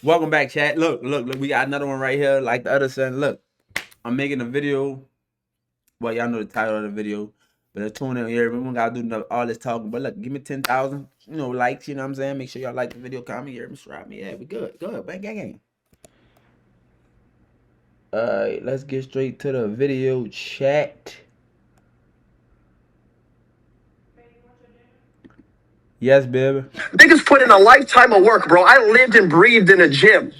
Welcome back, chat. Look. We got another one right here. Like the other son. Look, I'm making a video. Well, y'all know the title of the video. But tune in here. We don't gotta do all this talking. But look, give me 10,000, likes. You know what I'm saying? Make sure y'all like the video, comment here, subscribe me. Yeah, we good. Good. Bang, gang. Alright, let's get straight to the video chat. Yes, baby. Niggas put in a lifetime of work, bro. I lived and breathed in a gym.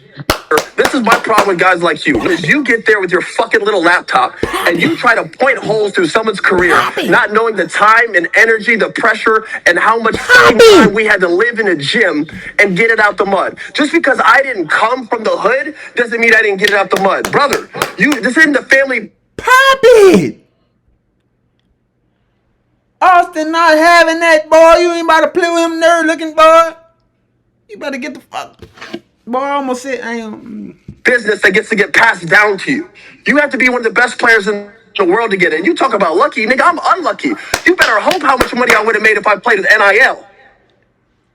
This is my problem with guys like you. Is you get there with your fucking little laptop and you try to point holes through someone's career, not knowing the time and energy, the pressure, and how much fucking time we had to live in a gym and get it out the mud. Just because I didn't come from the hood doesn't mean I didn't get it out the mud. Brother, this isn't the family. Pop it! Austin not having that, boy. You ain't about to play with him, nerd looking boy. You better get the fuck. Boy, I almost said I am. Business that gets to get passed down to you. You have to be one of the best players in the world to get it. And you talk about lucky, nigga, I'm unlucky. You better hope how much money I would have made if I played with NIL.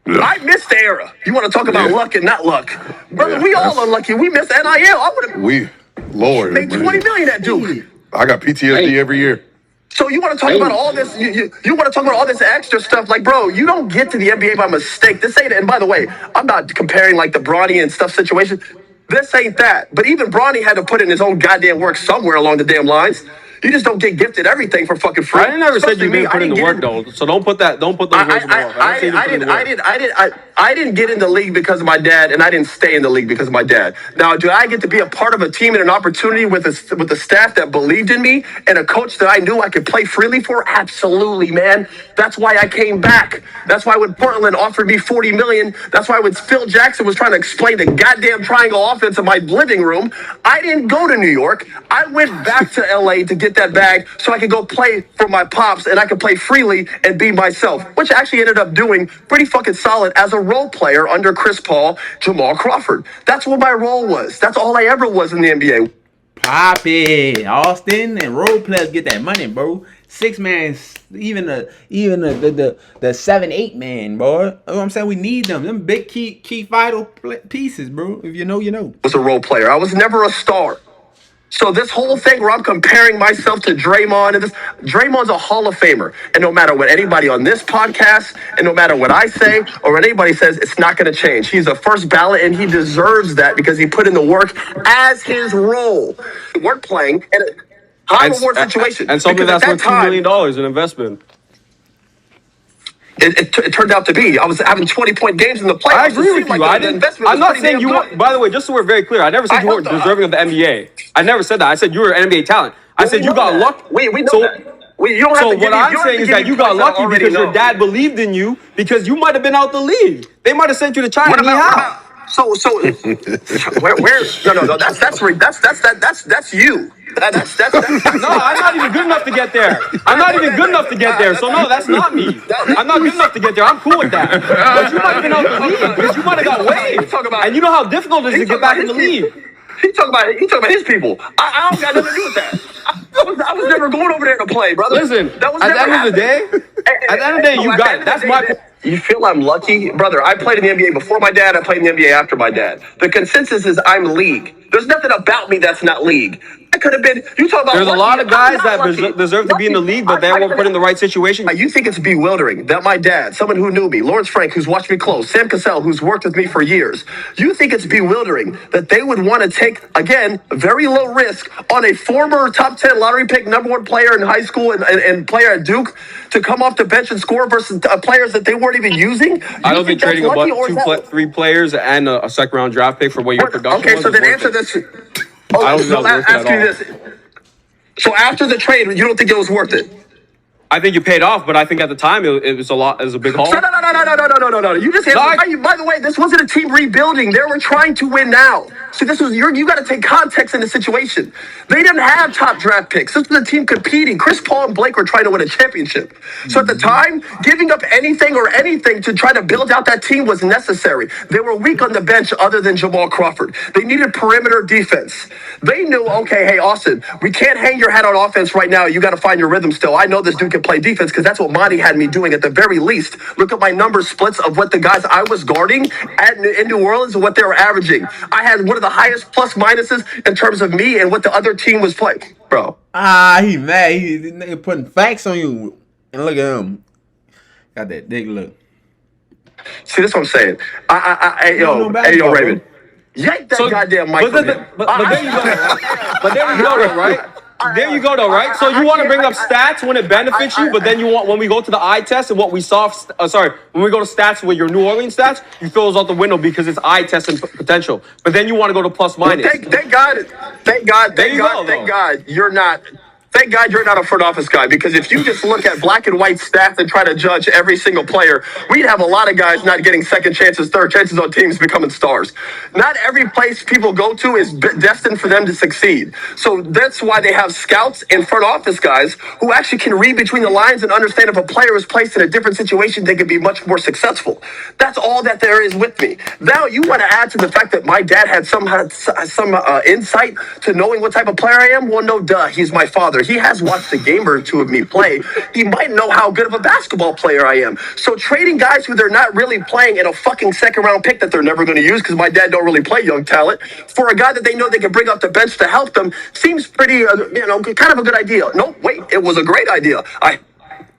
Yeah. I missed the era. You want to talk about luck and not luck. Brother, we all unlucky. We missed NIL. I would have Lord, made 20 million at Duke. I got PTSD every year. So you want to talk about all this? You want to talk about all this extra stuff? Like, bro, you don't get to the NBA by mistake. This ain't. And by the way, I'm not comparing like the Bronny and stuff situation. This ain't that. But even Bronny had to put in his own goddamn work somewhere along the damn lines. You just don't get gifted everything for fucking free. I never said you didn't put in the work though. So don't put those words in my mouth. I didn't get in the league because of my dad, and I didn't stay in the league because of my dad. Now, do I get to be a part of a team and an opportunity with a staff that believed in me and a coach that I knew I could play freely for? Absolutely, man. That's why I came back. That's why when Portland offered me $40 million, that's why when Phil Jackson was trying to explain the goddamn triangle offense in my living room, I didn't go to New York. I went back to LA to get that bag so I could go play for my pops and I could play freely and be myself, which actually ended up doing pretty fucking solid as a role player under Chris Paul, Jamal Crawford. That's what my role was. That's all I ever was in the NBA. Pop it. Austin and role players get that money, bro. 6-man, even the 7-8 man, bro. You know what I'm saying? We need them. Them big key vital pieces, bro. If you know, you know. I was a role player. I was never a star. So this whole thing where I'm comparing myself to Draymond, and Draymond's a Hall of Famer. And no matter what anybody on this podcast, and no matter what I say, or what anybody says, it's not going to change. He's a first ballot, and he deserves that because he put in the work as his role. Work playing in a high-reward situation. And something that's worth $2 million in investment. It turned out to be. I was having 20-point games in the playoffs. I agree with you. I'm not saying you weren't. By the way, just so we're very clear, I never said you weren't deserving of the NBA. I never said that. I said you were an NBA talent. I said you got lucky. We know that. So what I'm saying is that you got lucky because your dad believed in you because you might have been out the league. They might have sent you to China. So where? No. That's you. That's no, I'm not even good enough to get there. I'm not even good enough to get there. So no, that's not me. I'm not good enough to get there. I'm cool with that. But you might have been out the league because you might have got waived. And you know how difficult it is to get back in the league. He talking about his people. I don't got nothing to do with that. I was never going over there to play, brother. Listen, at the end of the day, you got it. That's my point. You feel I'm lucky? Brother, I played in the NBA before my dad. I played in the NBA after my dad. The consensus is I'm league. There's nothing about me that's not league. I could have been. You talk about. There's a lot of guys that deserve to be in the league, but they weren't put in the right situation. You think it's bewildering that my dad, someone who knew me, Lawrence Frank, who's watched me close, Sam Cassell, who's worked with me for years. You think it's bewildering that they would want to take, again, very low risk on a former top 10 lottery pick, #1 player in high school and player at Duke to come off the bench and score versus players that they weren't even using? I don't think trading about 3 players and a second round draft pick for what your production was. Okay, so then answer this. I don't know. Ask you this. So after the trade, you don't think it was worth it? I think you paid off, but I think at the time it was a big haul. No. You just answered. By the way, this wasn't a team rebuilding. They were trying to win now. See, you got to take context in the situation. They didn't have top draft picks. This was a team competing. Chris Paul and Blake were trying to win a championship. So at the time, giving up anything to try to build out that team was necessary. They were weak on the bench other than Jamal Crawford. They needed perimeter defense. They knew, okay, hey, Austin, we can't hang your hat on offense right now. You got to find your rhythm still. I know this dude can play defense because that's what Monty had me doing at the very least. Look at my number splits of what the guys I was guarding in New Orleans and what they were averaging. I had one of the highest plus minuses in terms of me and what the other team was playing, bro. He mad. This nigga putting facts on you. And look at him. Got that dick look. See, that's what I'm saying. Yo, Raven. Yank that goddamn mic from him. But there you go, right? But there you go, though, right? There you go, though, right? So you want to bring up stats when it benefits you, but then you want, when we go to the eye test and what we saw, when we go to stats with your New Orleans stats, you throw those out the window because it's eye test and potential. But then you want to go to plus minus. Thank God you're not. Thank God you're not a front office guy, because if you just look at black and white stats and try to judge every single player, we'd have a lot of guys not getting second chances, third chances on teams becoming stars. Not every place people go to is destined for them to succeed. So that's why they have scouts and front office guys who actually can read between the lines and understand if a player is placed in a different situation, they could be much more successful. That's all that there is with me. Now you want to add to the fact that my dad had some insight to knowing what type of player I am? Well, no, duh. He's my father. He has watched a game or two of me play. He might know how good of a basketball player I am. So trading guys who they're not really playing in a fucking second round pick that they're never going to use, because my dad don't really play young talent, for a guy that they know they can bring off the bench to help them seems pretty, kind of a good idea. No, wait, it was a great idea. I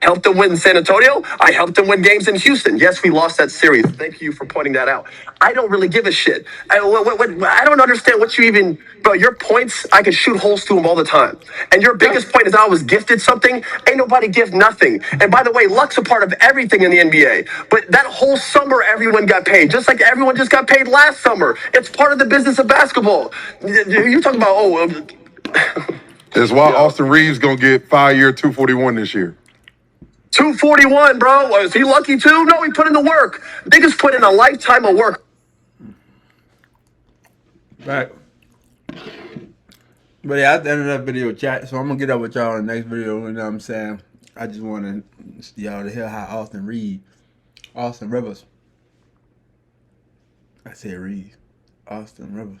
helped them win in San Antonio. I helped them win games in Houston. Yes, we lost that series. Thank you for pointing that out. I don't really give a shit. I don't understand what you even... Bro, your points, I can shoot holes to them all the time. And your biggest point is I was gifted something. Ain't nobody gift nothing. And by the way, luck's a part of everything in the NBA. But that whole summer, everyone got paid. Just like everyone just got paid last summer. It's part of the business of basketball. You talking about, That's why Austin Reeves going to get 5-year, $241 this year. 241, bro. Is he lucky too? No, he put in the work. Niggas put in a lifetime of work. Right. But yeah, that's the end of that video, chat. So I'm going to get up with y'all in the next video. You know what I'm saying? I just want y'all to hear how Austin Rivers. I said Reeves. Austin Rivers.